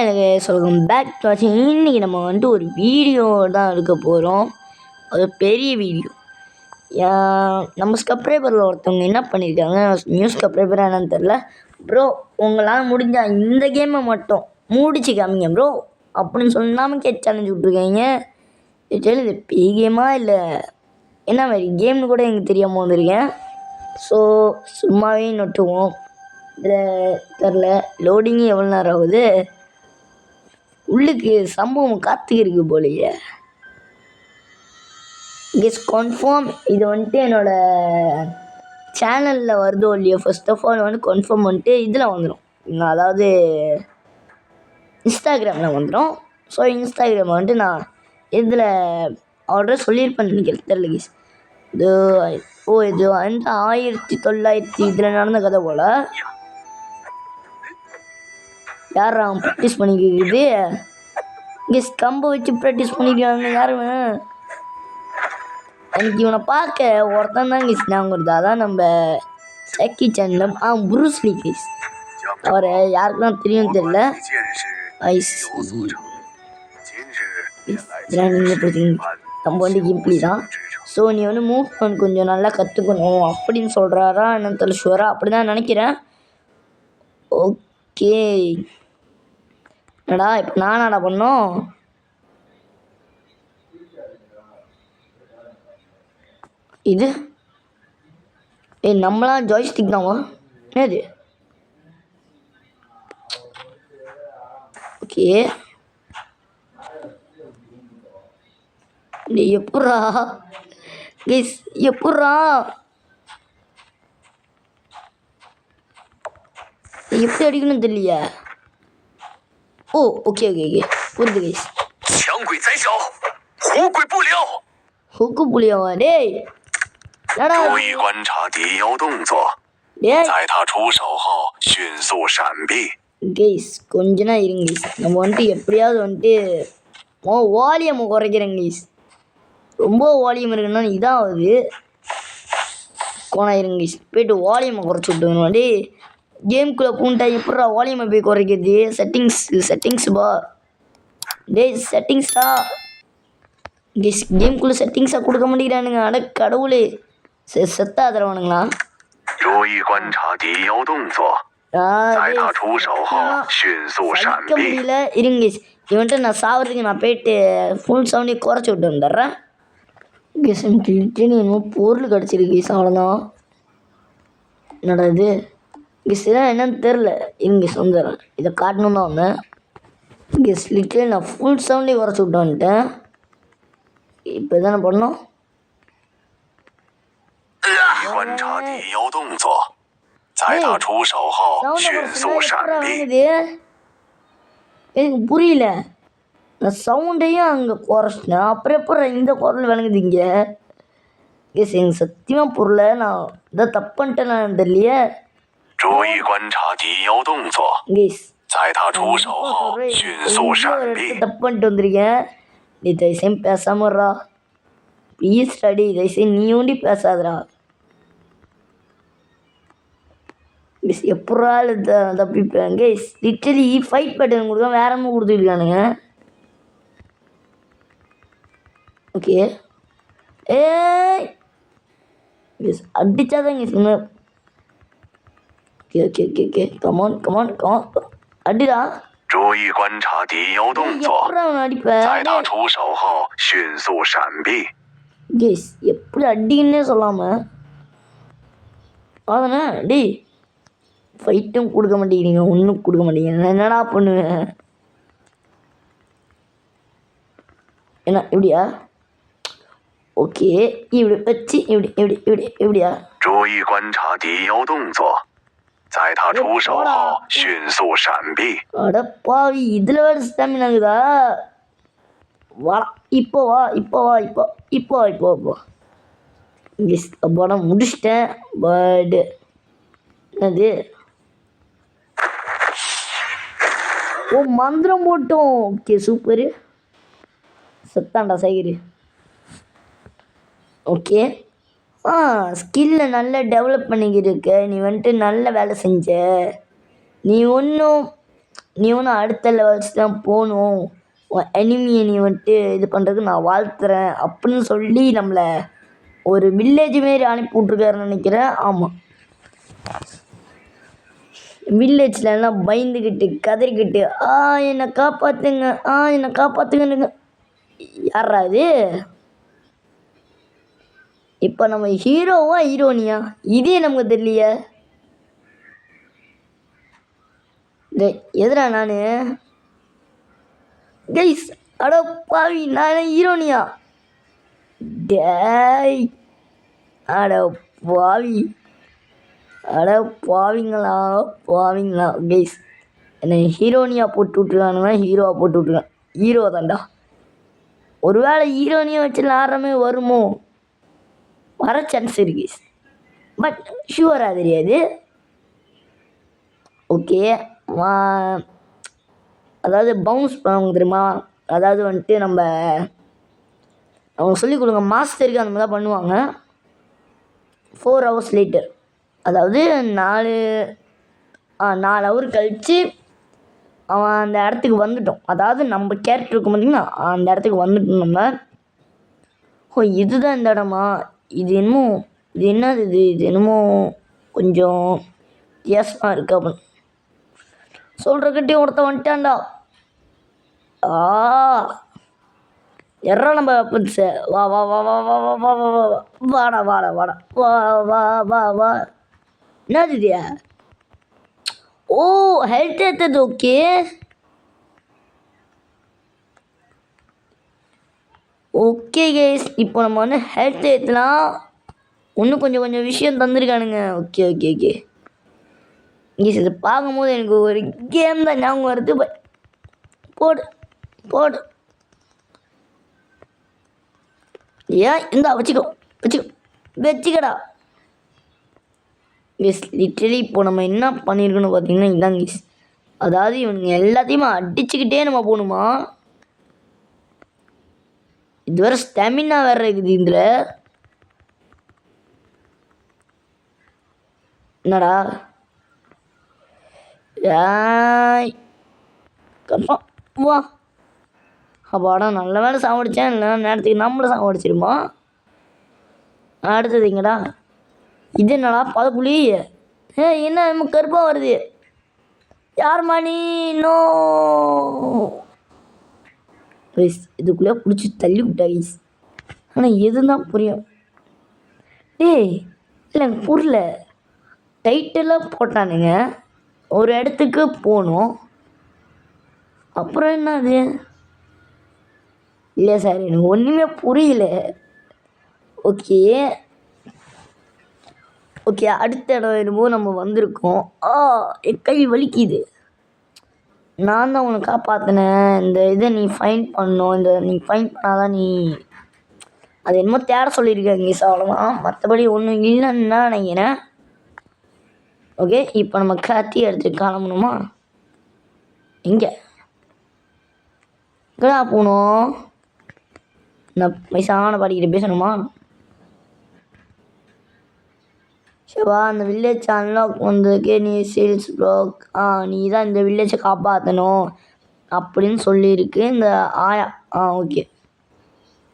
எனக்கு சொல்லுங்க back to வாட்சிங். இன்றைக்கி நம்ம வந்துட்டு ஒரு வீடியோ தான் எடுக்க போகிறோம். அது பெரிய வீடியோ. நம்ம சப்ஸ்கிரைபரில் ஒருத்தவங்க என்ன பண்ணியிருக்காங்க, நியூஸ் சப்ஸ்கிரைபராக என்னன்னு தெரில, ப்ரோ உங்களால் முடிஞ்சால் இந்த கேமை மட்டும் மூடிச்சு காமிங்க ப்ரோ அப்படின்னு சொல்லாமல் கேட் சேலஞ்ச் விட்ருக்காங்க. இது பெரிய கேமாக இல்லை என்ன மாதிரி கேம்னு கூட எனக்கு தெரியாமல் வந்திருக்கேன். ஸோ சும்மாவே நொட்டுவோம். இதில் தெரில லோடிங்கு எவ்வளோ நேரம் ஆகுது, உள்ளுக்கு சம்பவம் காத்துக்கிருக்கு போலையே. கெஸ் கன்ஃபார்ம் இது வந்துட்டு என்னோடய சேனலில் வருதோ இல்லையோ, ஃபர்ஸ்ட் ஆஃப் ஆல் வந்து கன்ஃபார்ம் வந்துட்டு இதில் வந்துடும், அதாவது இன்ஸ்டாகிராமில் வந்துடும். ஸோ இன்ஸ்டாகிராம் வந்துட்டு நான் இதில் ஆல்ரெடி சொல்லியிருப்பேன் நினைக்கிறேன், தெரில கெஸ். இது இது வந்து 1900 இதில் நடந்த கதை போல். யார் அவன் ப்ராக்டிஸ் பண்ணிக்கிது, கெஸ் கம்பை வச்சு ப்ராக்டிஸ் பண்ணிக்கிறாங்க. யாருமே எனக்கு இவனை பார்க்க ஒருத்தன் தான் கெஸ் ஞாபகம் வருது. அதான் நம்ம ஜாக்கி சேனில் புரூஸ்லி கெஸ். அவரை யாருக்கெல்லாம் தெரியும் தெரில. நம்ம வந்து கிம்ப்ளி தான். ஸோ நீ வந்து மூவ் பண்ண கொஞ்சம் நல்லா கற்றுக்கணும் அப்படின்னு சொல்கிறாரா என்னன்னு தெரியல, ஷுவரா அப்படி தான் நினைக்கிறேன். ஓகே என்னடா இப்போ நானாடா பண்ணோம். இது நம்மளாம் ஜாய்ஸ்டிக் தான்வா என்னது. ஓகே எப்பட்றா கெஸ், எப்பட்றா எப்படி அடிக்கணும்னு தெரியலையே. ஓ ஓகே ஓகே ஓகே புரியுது கெஸ். ஹூக்கு புலியாவா டேய், கெஸ் கொஞ்ச நேரம் இருங்க கெஸ். நம்ம வந்துட்டு எப்படியாவது வந்துட்டு வால்யூம் குறைக்கிறேங்க கெஸ். ரொம்ப வால்யூம் இருக்குன்னா இதான் ஆகுது. கோணம் இருங்க கெஸ், போய்ட்டு வால்யூமை குறைச்சி விட்டுக்கணும். வண்டி கேம்குள்ளே பூண்டா எப்படா வால்யூமை போய் குறைக்கிறது. செட்டிங்ஸ் பா டேய், செட்டிங்ஸா கெஸ். கேம்குள்ளே செட்டிங்ஸாக கொடுக்க மாட்டேங்கிறானுங்க. அட கடவுளே, செத்தா தருவானுங்களா. முடியல இருங்க கெஸ். இவன்ட்டு நான் சாவறதுக்கு நான் போயிட்டு ஃபுல் சவுண்டே குறைச்சி விட்டு வந்துடுறேன் கெஸ். இன்னும் பொருள் கிடச்சிருக்கு கெஸ், அவ்வளோதான். என்னடா இது கெஸ், இதான் என்னன்னு தெரில. இருங்க கெஸ் வந்துடுறேன், இதை காட்டணும் தான் வந்தேன் கெஸ். லிட்டே நான் ஃபுல் சவுண்டே குறைச்சி விட்டு வந்துட்டேன். இப்போ தானே பண்ணோம். எனக்கு புரியல, நான் சவுண்டையும் அங்கே குறைச்சிட்டேன், அப்புறம் எப்பறம் இந்த குரல் விளங்குது இங்கே கெஸ். எனக்கு சத்தியமாக புரியல, நான் இதான் தப்பு பண்ணிட்டேன் தெரியலையே கெஸ். தப்பு பண்ணிட்டு வந்திருக்கேன். நீ தயவுசெய்து பேசாமறா ப்ளீஸ் ஸ்டடி, தயவுசெய்து நீ ஒண்டி பேசாதடா கெஸ். எப்படா தப்பிப்பேன் கெஸ். லிட்டரலி ஃபைட் பட்டன் கொடுக்க வேற மாதிரி கொடுத்துருக்கானுங்க. ஓகே ஏய் கெஸ், அடித்தாதான் guys. Okay okay okay okay come on come on come on அடிடா. கெஸ் எப்படி அடின்னே சொல்லாம அதானே. டேய் ஃபைட்டும் கொடுக்க மாட்டேங்கிறீங்க, ஒன்றும் கொடுக்க மாட்டேங்கிறீங்க, என்னடா பண்ணுவேன். என்ன இப்படியா? ஓகே இப்படி வச்சு இப்படி இப்படி இப்படி இப்படியா? அடப்பாவி, இதில் வேறு ஸ்டாமினாகுதா? வா இப்போ வா இப்போ வா இப்போ இப்போ இப்போ இப்போ கெஸ். படம் முடிச்சிட்டேன். பட் என்னது, ஓ மந்திரம் போட்டோம். ஓகே சூப்பரு, செத்தாண்டா சைகரு. ஓகே ஸ்கில்லை நல்லா டெவலப் பண்ணிக்கிட்டு இருக்க நீ, வந்துட்டு நல்ல வேலை செஞ்ச. நீ ஒன்றும் நீ ஒன்றும் அடுத்த லெவல்ஸ் தான் போகணும், உன் எனிமியை நீ வந்துட்டு இது பண்ணுறதுக்கு நான் வாழ்த்துறேன் அப்படின்னு சொல்லி நம்மளை ஒரு வில்லேஜ் மாரி அனுப்பி விட்ருக்காருன்னு நினைக்கிறேன். ஆமாம், வில்லேஜில் எல்லாம் பயந்துக்கிட்டு கதறிக்கிட்டு என்னை காப்பாற்றுங்க, என்னை காப்பாற்றுங்கன்னு. யாரா இது? இப்போ நம்ம ஹீரோவா ஹீரோனியா இதே நமக்கு தெரியலையே. எதுடா நான் கைஸ், அட பாவி, நான் ஹீரோனியா? டேய், அட பாவி, அட பாவிங்களா பாவிங்களா. கைஸ், என்னை ஹீரோனியா போட்டு விட்ருக்கானுங்கன்னா ஹீரோவாக போட்டு விட்ருக்கான். ஹீரோ தான்டா. ஒருவேளை ஹீரோனியை வச்சு ஆடுறமே வருமோ? வர சான்ஸ் இருக்கு, பட் ஷுவராக தெரியாது. ஓகே, அதாவது பவுன்ஸ் பண்ணுவாங்க தெரியுமா? அதாவது வந்துட்டு அவங்க சொல்லிக் கொடுங்க மாஸ்டருக்கு அந்த மாதிரி தான் பண்ணுவாங்க. 4 hours லேட்டர், அதாவது 4 ஹவர் கழித்து அவன் அந்த இடத்துக்கு வந்துட்டோம். அதாவது நம்ம கேரக்டர் இருக்கும் பார்த்திங்கன்னா அந்த இடத்துக்கு வந்துட்டோம் நம்ம. இதுதான் இந்த இடமா? இது என்னமோ, இது என்னது இது என்னமோ கொஞ்சம் வித்தியாசமாக இருக்கு அப்படின்னு சொல்கிறக்கிட்டே ஒருத்தன் வந்துட்டான்டா. எறா நம்ம புதுசு, வா வா வா வா வா வா வா வா வா வாடா வாடா வாடா வா வா வா வா. என்னது இது? ஓ, ஹெல்த் ஏற்றது. ஓகே ஓகே கேஸ், இப்போ நம்ம வந்து ஹெல்த் ஏற்றலாம். இன்னும் கொஞ்சம் கொஞ்சம் விஷயம் தந்துருக்கானுங்க. ஓகே ஓகே ஓகே கேஸ், இது பார்க்கும்போது எனக்கு ஒரு கேம் தான் ஞாபகம் வருது. போடு போடு, ஏன் இந்த வச்சுக்கோ வச்சுக்கோ வச்சுக்கடா. எஸ், லிட்ரலி இப்போ நம்ம என்ன பண்ணியிருக்கோன்னு பார்த்தீங்கன்னா இதாங்க கேஸ். அதாவது இவனுங்க எல்லாத்தையுமே அடிச்சுக்கிட்டே நம்ம போகணுமா? இது வேறு ஸ்டெமினா வேறு இருக்குது இதில். என்னடா கன்ஃபார்ம் வா. அப்பாடா, நல்ல வேலை சாவடிச்சேன், இல்லை நேரத்துக்கு நம்மளை சாவடிச்சிருமா. அடுத்ததுங்கடா, இது என்னடா பதப்புலி? என்ன நம்ம கருப்பாக வருது? யார் மணி? நோ கைஸ், இதுக்குள்ளே பிடிச்சி தள்ளி விட்டா கைஸ். ஆனால் எதுதான் புரியும். டேய் இல்லை, எனக்கு புரியல. டைட்டெல்லாம் போட்டானுங்க, ஒரு இடத்துக்கு போகணும், அப்புறம் என்ன அது? இல்லை சார், எனக்கு ஒன்றுமே புரியல. ஓகே ஓகே, அடுத்த இடம் என்னமோ நம்ம வந்திருக்கோம். என் கை வலிக்குது. நான் தான் உன்னை காப்பாற்றினேன். இந்த இதை நீ ஃபைன் பண்ணணும், இந்த நீ ஃபைன் பண்ணாதான் நீ அது என்னமோ தேட சொல்லியிருக்காங்க சார், அவ்வளோதான். மற்றபடி ஒன்றும் இல்லைன்னு தான் நினைக்கிறேன். ஓகே, இப்போ நம்ம கத்தி எடுத்து கிளம்பணுமா? எங்கே போகணும்? நான் வயசான பாடிக்கிட்ட பேசணுமா? சிவா, அந்த வில்லேஜ் அன்லாக் வந்ததுக்கே நீ சேல்ஸ் ப்ளாக், நீ தான் இந்த வில்லேஜை காப்பாற்றணும் அப்படின்னு சொல்லியிருக்கு இந்த ஆயா. ஓகே,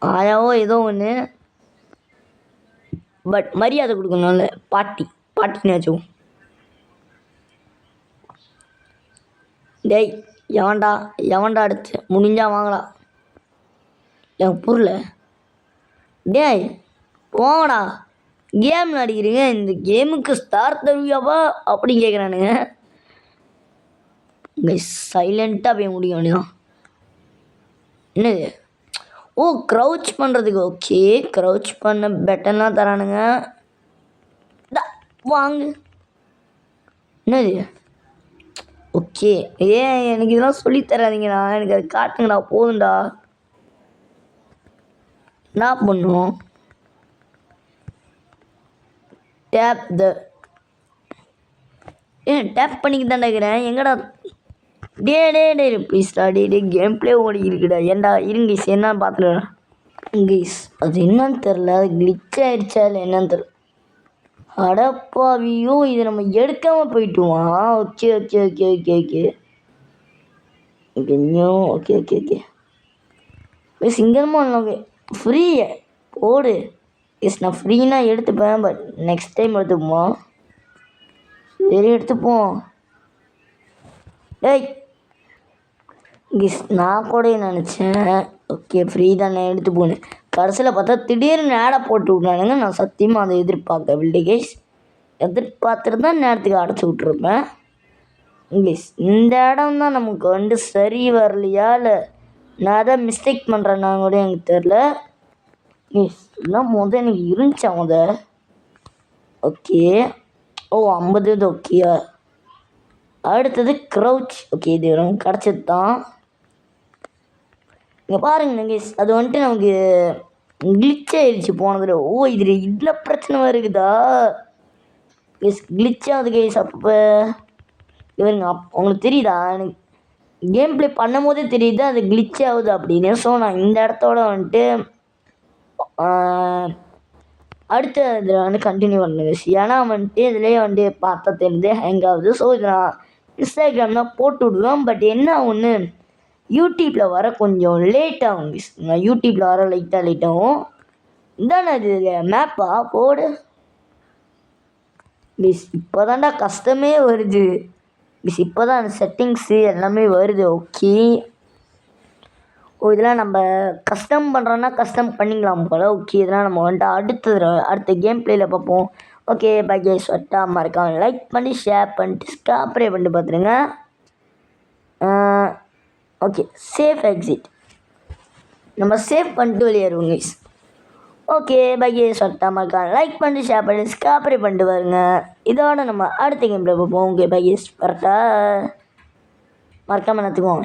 ஆயாவோ ஏதோ ஒன்று, பட் மரியாதை கொடுக்கணும்ல. பாட்டின்னு வச்சுக்கோ. டேய், எவன்டா அடுத்து முடிஞ்சா வாங்கலாம். எனக்கு புரியல. டேய் போங்கடா, கேம் நடிக்கிறீங்க, இந்த கேமுக்கு ஸ்டார் தருவியாவா அப்படின்னு கேட்குறானுங்க. இங்கே சைலண்ட்டாக போய் முடியும் வேண்டியதான். என்னது? ஓ, க்ரௌச் பண்ணுறதுக்கு. ஓகே, க்ரௌச் பண்ண பெட்டர்லாம் தரானுங்க. வாங்கு. என்னது? ஓகே, எனக்கு இதெல்லாம் சொல்லித்தராதீங்கண்ணா, எனக்கு அது காட்டுங்கண்ணா, போதும்டா. என்ன பண்ணும்? டேப் டேப் பண்ணிக்கிட்டு தான்டா இருக்கிறேன். எங்கடா? டே ப்ளீஸ்டா, டே கேம் பிளே ஓடி இருக்குடா. ஏன்டா இருங்க கைஸ், என்னன்னு பார்த்துடுறேன் கைஸ். அது என்னன்னு தெரில, அது கிளிச் ஆகிடுச்சா இல்லை என்னன்னு தெரில. அடப்பாவியோ, இதை நம்ம எடுக்காமல் போயிட்டுவான். Okay okay okay okay okay okay new okay okay okay சிங்கமாக ஓகே ஃப்ரீ போடு எஸ் நான் ஃப்ரீனா எடுத்துப்பேன் பட் நெக்ஸ்ட் டைம் எடுத்துப்போம் சரி எடுத்துப்போம் டேய் கிஸ் நான் கூட நினச்சேன் ஓகே ஃப்ரீ தானே எடுத்து போனேன் கடைசியில் பார்த்தா திடீர்னு ஆடை போட்டு விட்றானுங்க நான் சத்தியமாக அதை எதிர்பார்க்கவில்லை கேஸ் எதிர்பார்த்துட்டு தான் நேரத்துக்கு அடைச்சி விட்ருப்பேன் இங்கிலீஷ் இந்த இடம் தான் நமக்கு சரி வரலையா இல்லை நான் தான் மிஸ்டேக் பண்ணுறேன்னா கூட எனக்கு தெரில இங்கிலீஷ் எல்லாம் எனக்கு இருந்துச்சா ஓகே ஓ 50 இது ஓகே அடுத்தது க்ரௌச் ஓகே இது கிடச்சது தான் இங்கே பாருங்க கேஸ் அது நமக்கு கிளிச் ஆயிடுச்சு போனதில் ஓ இதில் பிரச்சனை வருகுதா கேஸ் கிளிச் ஆகுது கேஸ் அப்போ இவருங்க உங்களுக்கு தெரியுதா எனக்கு கேம் ப்ளே பண்ணும் போதே தெரியுது அது கிளிச் ஆகுது அப்படின்னு ஸோ நான் இந்த இடத்தோட அடுத்த இதில் கண்டினியூ பண்ணுங்க ஏன்னா இதுலேயே பார்த்தா தெரியுது ஹேங் ஆகுது ஸோ இதை நான் இன்ஸ்டாகிராம் தான் போட்டு விடுவேன் பட் என்ன ஒன்று யூடியூப்பில் வர கொஞ்சம் லேட் ஆகும் நான் யூடியூப்பில் வர லேட் ஆகும் இதானே அது மேப்பா போடு இப்போ தான்டா கஷ்டமே வருது இப்போ தான் அந்த செட்டிங்ஸு எல்லாமே வருது ஓகே ஓ இதெல்லாம் நம்ம கஸ்டம் பண்ணுறோன்னா கஸ்டம் பண்ணிக்கலாம் போல் ஓகே இதெல்லாம் நம்ம அடுத்த கேம் பிளேயில் பார்ப்போம் ஓகே பை கேஸ் மறக்காம லைக் பண்ணி ஷேர் பண்ணிட்டு சப்ஸ்கிரைப் பண்ணிட்டு பார்த்துருங்க ஓகே சேஃப் எக்ஸிட் நம்ம சேவ் பண்ணிட்டு வெளியேறுவோம் கைஸ் ஓகே பை கேஸ் மறக்காம லைக் பண்ணி ஷேர் பண்ணி சப்ஸ்கிரைப் பண்ணிட்டு பாருங்க இதோட நம்ம அடுத்த கேம் பிளே பார்ப்போம் ஓகே பை கேஸ் மறக்காம நடத்துக்குவோம்